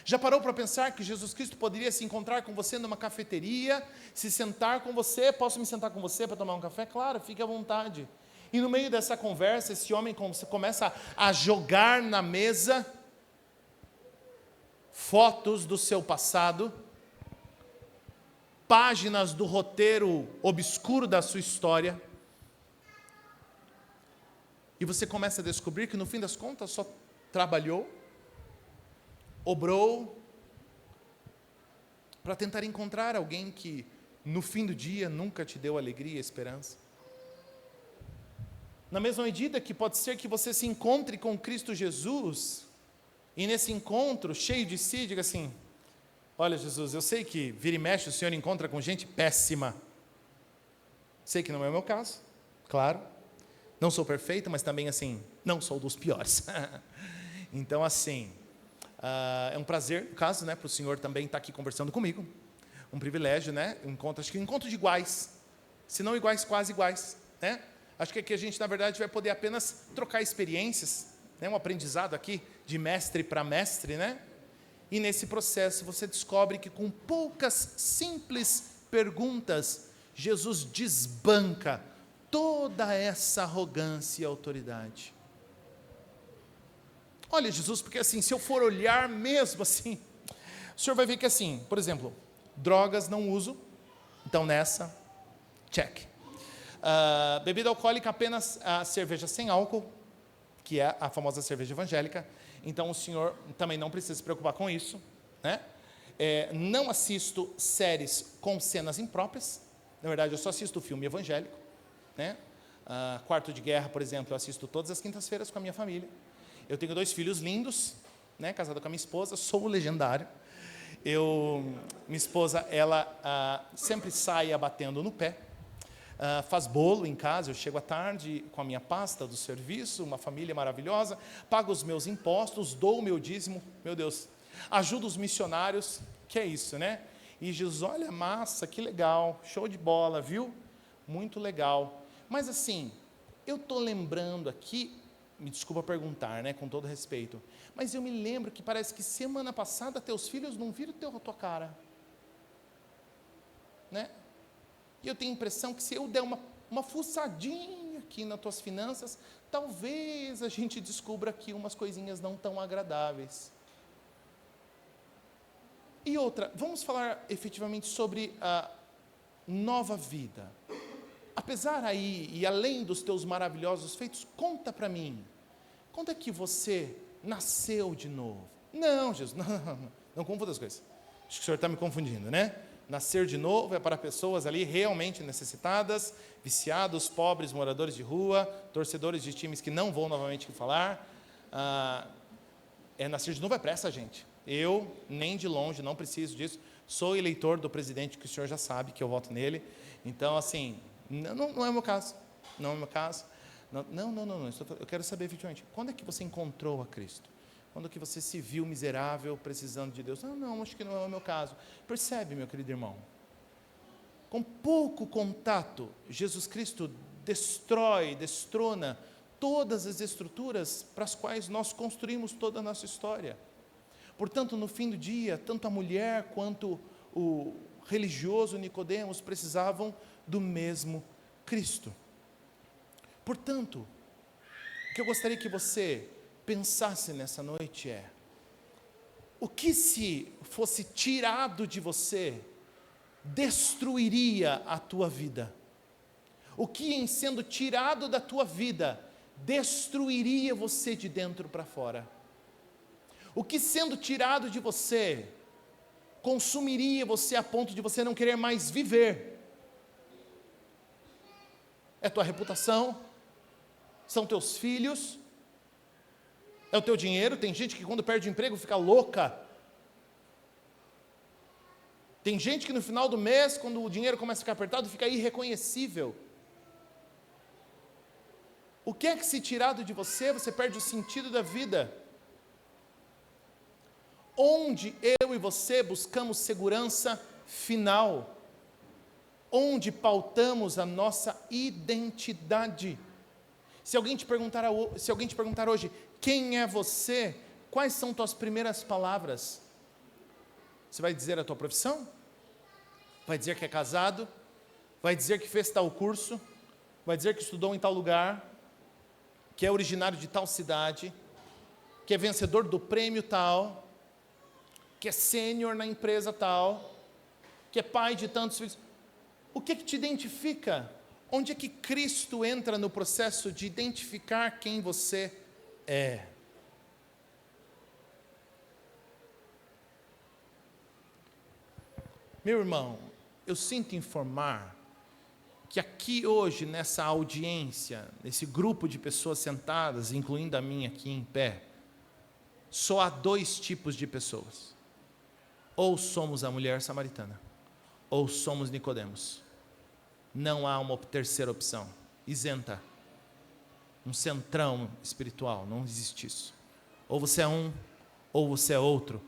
Já parou para pensar que Jesus Cristo poderia se encontrar com você numa cafeteria, se sentar com você? Posso me sentar com você para tomar um café? Claro, fique à vontade. E no meio dessa conversa, esse homem começa a jogar na mesa fotos do seu passado, páginas do roteiro obscuro da sua história, e você começa a descobrir que no fim das contas só trabalhou, obrou, para tentar encontrar alguém que no fim do dia nunca te deu alegria e esperança. Na mesma medida que pode ser que você se encontre com Cristo Jesus, e nesse encontro cheio de si, diga assim: olha, Jesus, eu sei que vira e mexe o Senhor encontra com gente péssima. Sei que não é o meu caso, claro. Não sou perfeito, mas também assim, não sou dos piores. Então assim, é um prazer, no caso, né, para o Senhor também estar aqui conversando comigo. Um privilégio, né? Acho que um encontro de iguais. Se não iguais, quase iguais, né? Acho que aqui a gente, na verdade, vai poder apenas trocar experiências, né? Um aprendizado aqui de mestre para mestre, né? E nesse processo você descobre que com poucas simples perguntas, Jesus desbanca toda essa arrogância e autoridade. Olha, Jesus, porque assim, se eu for olhar mesmo assim, o senhor vai ver que assim, por exemplo, drogas não uso, então nessa, check. Bebida alcoólica apenas a cerveja sem álcool, que é a famosa cerveja evangélica. Então o senhor também não precisa se preocupar com isso, né? Não assisto séries com cenas impróprias. Na verdade, eu só assisto filme evangélico, né? Quarto de Guerra, por exemplo, eu assisto todas as quintas-feiras com a minha família. Eu tenho 2 filhos lindos, né? Casado com a minha esposa, sou o legendário. Minha esposa, ela sempre sai abatendo no pé. Faz bolo em casa, eu chego à tarde com a minha pasta do serviço, uma família maravilhosa, pago os meus impostos, dou o meu dízimo, meu Deus, ajudo os missionários, que é isso, né? E Jesus, olha, massa, que legal, show de bola, viu? Muito legal. Mas assim, eu estou lembrando aqui, me desculpa perguntar, né, com todo respeito, mas eu me lembro que parece que semana passada teus filhos não viram a tua cara, né? E eu tenho a impressão que se eu der uma fuçadinha aqui nas tuas finanças, talvez a gente descubra aqui umas coisinhas não tão agradáveis. E outra, vamos falar efetivamente sobre a nova vida. Apesar aí, e além dos teus maravilhosos feitos, conta para mim, quando é que você nasceu de novo? Não, Jesus, não confunda as coisas. Acho que o senhor está me confundindo, né? Nascer de novo é para pessoas ali realmente necessitadas, viciados, pobres, moradores de rua, torcedores de times que não vão novamente falar. Nascer de novo é para essa gente. Eu, nem de longe, não preciso disso. Sou eleitor do presidente, que o senhor já sabe que eu voto nele. Então, assim, não é o meu caso. Não é o meu caso. Não. Eu quero saber, efetivamente, quando é que você encontrou a Cristo? Quando que você se viu miserável, precisando de Deus? Não, acho que não é o meu caso. Percebe, meu querido irmão? Com pouco contato, Jesus Cristo destrona todas as estruturas para as quais nós construímos toda a nossa história. Portanto, no fim do dia, tanto a mulher quanto o religioso Nicodemos precisavam do mesmo Cristo. Portanto, o que eu gostaria que você pensasse nessa noite é: o que se fosse tirado de você destruiria a tua vida? O que em sendo tirado da tua vida destruiria você de dentro para fora? O que sendo tirado de você, consumiria você a ponto de você não querer mais viver? É tua reputação? São teus filhos? É o teu dinheiro? Tem gente que quando perde o emprego fica louca. Tem gente que no final do mês, quando o dinheiro começa a ficar apertado, fica irreconhecível. O que é que se tirado de você, você perde o sentido da vida? Onde eu e você buscamos segurança final? Onde pautamos a nossa identidade? Se alguém te perguntar hoje, quem é você? Quais são tuas primeiras palavras? Você vai dizer a tua profissão? Vai dizer que é casado? Vai dizer que fez tal curso? Vai dizer que estudou em tal lugar? Que é originário de tal cidade? Que é vencedor do prêmio tal? Que é sênior na empresa tal? Que é pai de tantos filhos? O que te identifica? Onde é que Cristo entra no processo de identificar quem você é? Meu irmão, eu sinto informar que aqui hoje, nessa audiência, nesse grupo de pessoas sentadas, incluindo a minha aqui em pé, só há dois tipos de pessoas. Ou somos a mulher samaritana, ou somos Nicodemos. Não há uma terceira opção, isenta, um centrão espiritual, não existe isso. Ou você é um, ou você é outro,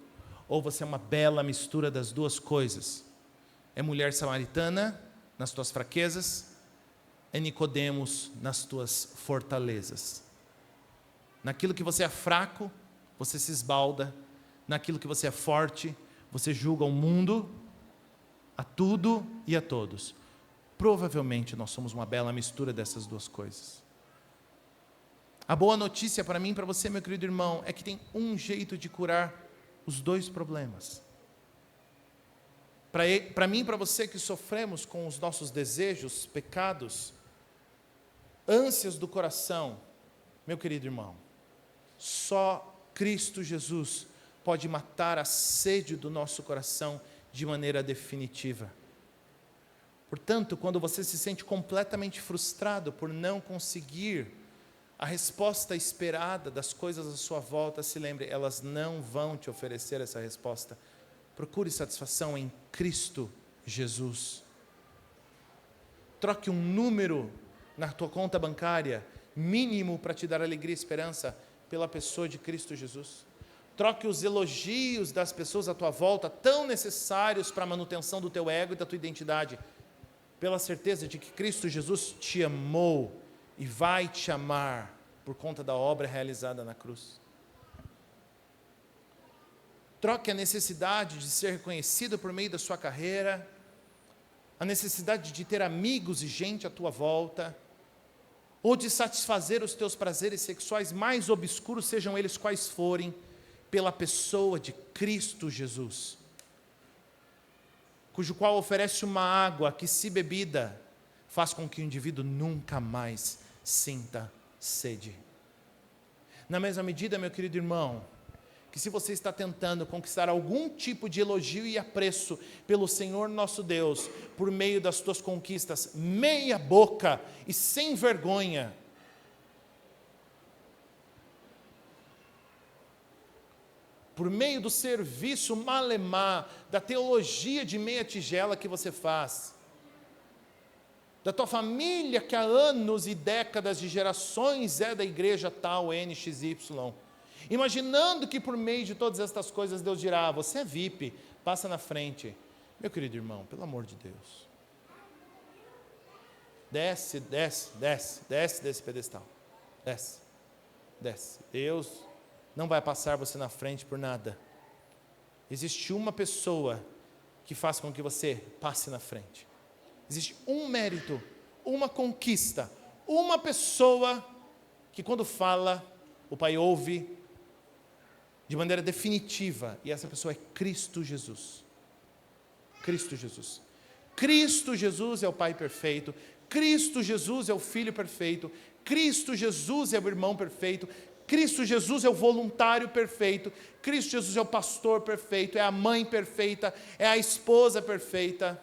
ou você é uma bela mistura das duas coisas. É mulher samaritana nas tuas fraquezas, é Nicodemos nas tuas fortalezas. Naquilo que você é fraco, você se esbalda. Naquilo que você é forte, você julga o mundo, a tudo e a todos. Provavelmente nós somos uma bela mistura dessas duas coisas. A boa notícia para mim e para você, meu querido irmão, é que tem um jeito de curar os dois problemas. Para mim e para você que sofremos com os nossos desejos, pecados, ânsias do coração, meu querido irmão, só Cristo Jesus pode matar a sede do nosso coração de maneira definitiva. Portanto, quando você se sente completamente frustrado por não conseguir a resposta esperada das coisas à sua volta, se lembre, elas não vão te oferecer essa resposta. Procure satisfação em Cristo Jesus. Troque um número na tua conta bancária, mínimo para te dar alegria e esperança, pela pessoa de Cristo Jesus. Troque os elogios das pessoas à tua volta, tão necessários para a manutenção do teu ego e da tua identidade, pela certeza de que Cristo Jesus te amou e vai te amar por conta da obra realizada na cruz. Troque a necessidade de ser reconhecido por meio da sua carreira, a necessidade de ter amigos e gente à tua volta, ou de satisfazer os teus prazeres sexuais mais obscuros, sejam eles quais forem, pela pessoa de Cristo Jesus, cujo qual oferece uma água que, se bebida, faz com que o indivíduo nunca mais sinta sede. Na mesma medida, meu querido irmão, que se você está tentando conquistar algum tipo de elogio e apreço pelo Senhor nosso Deus, por meio das tuas conquistas meia boca e sem vergonha, por meio do serviço malemar, da teologia de meia tigela que você faz, da tua família que há anos e décadas de gerações é da igreja tal, NXY, imaginando que por meio de todas estas coisas Deus dirá, você é VIP, passa na frente. Meu querido irmão, pelo amor de Deus, desce desse pedestal, desce. Deus não vai passar você na frente por nada. Existe uma pessoa que faz com que você passe na frente. Existe um mérito, uma conquista, uma pessoa que quando fala, o Pai ouve de maneira definitiva, e essa pessoa é Cristo Jesus. Cristo Jesus. Cristo Jesus é o Pai perfeito, Cristo Jesus é o Filho perfeito, Cristo Jesus é o irmão perfeito, Cristo Jesus é o voluntário perfeito, Cristo Jesus é o pastor perfeito, é a mãe perfeita, é a esposa perfeita,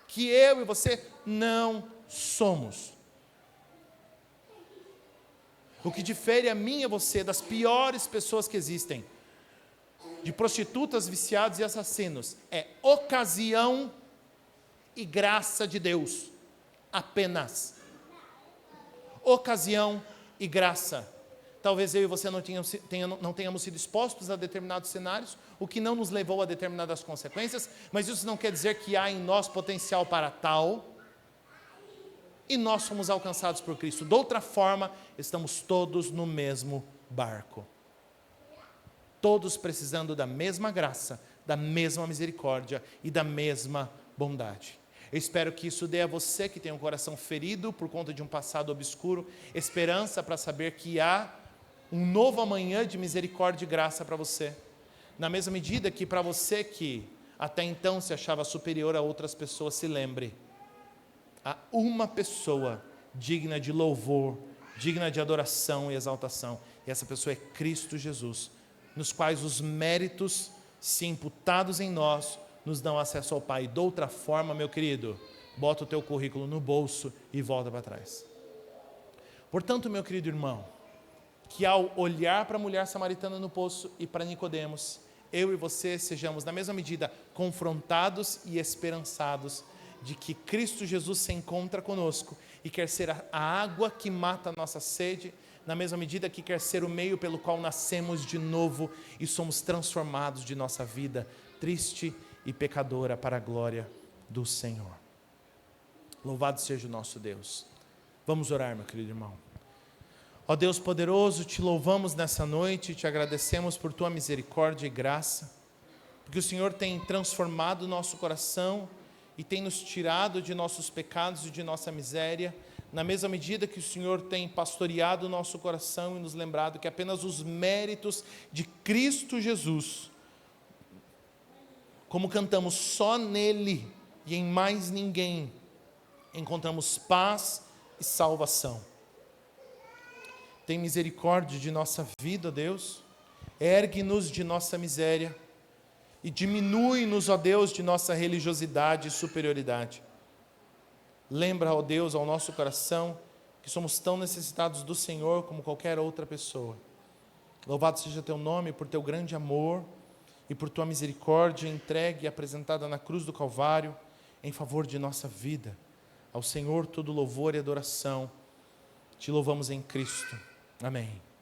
que eu e você não somos. O que difere a mim e a você das piores pessoas que existem, de prostitutas, viciados e assassinos, é ocasião e graça de Deus, apenas. Ocasião e graça. Talvez eu e você não tenhamos sido expostos a determinados cenários, o que não nos levou a determinadas consequências, mas isso não quer dizer que há em nós potencial para tal, e nós somos alcançados por Cristo. De outra forma, estamos todos no mesmo barco. Todos precisando da mesma graça, da mesma misericórdia e da mesma bondade. Eu espero que isso dê a você que tem um coração ferido por conta de um passado obscuro, esperança para saber que há um novo amanhã de misericórdia e graça para você. Na mesma medida que para você que até então se achava superior a outras pessoas, se lembre, há uma pessoa digna de louvor, digna de adoração e exaltação, e essa pessoa é Cristo Jesus, nos quais os méritos, se imputados em nós, nos dão acesso ao Pai. De outra forma, meu querido, bota o teu currículo no bolso e volta para trás. Portanto, meu querido irmão, que ao olhar para a mulher samaritana no poço e para Nicodemos, eu e você sejamos, na mesma medida, confrontados e esperançados de que Cristo Jesus se encontra conosco e quer ser a água que mata a nossa sede, na mesma medida que quer ser o meio pelo qual nascemos de novo e somos transformados de nossa vida triste e pecadora para a glória do Senhor. Louvado seja o nosso Deus. Vamos orar, meu querido irmão. Ó Deus poderoso, te louvamos nessa noite, te agradecemos por tua misericórdia e graça, porque o Senhor tem transformado o nosso coração e tem nos tirado de nossos pecados e de nossa miséria, na mesma medida que o Senhor tem pastoreado o nosso coração e nos lembrado que apenas os méritos de Cristo Jesus, como cantamos, só nele e em mais ninguém, encontramos paz e salvação. Tem misericórdia de nossa vida, Deus, ergue-nos de nossa miséria e diminui-nos, ó Deus, de nossa religiosidade e superioridade. Lembra, ó Deus, ao nosso coração que somos tão necessitados do Senhor como qualquer outra pessoa. Louvado seja teu nome por teu grande amor e por tua misericórdia entregue e apresentada na cruz do Calvário em favor de nossa vida. Ao Senhor todo louvor e adoração. Te louvamos em Cristo. Amém.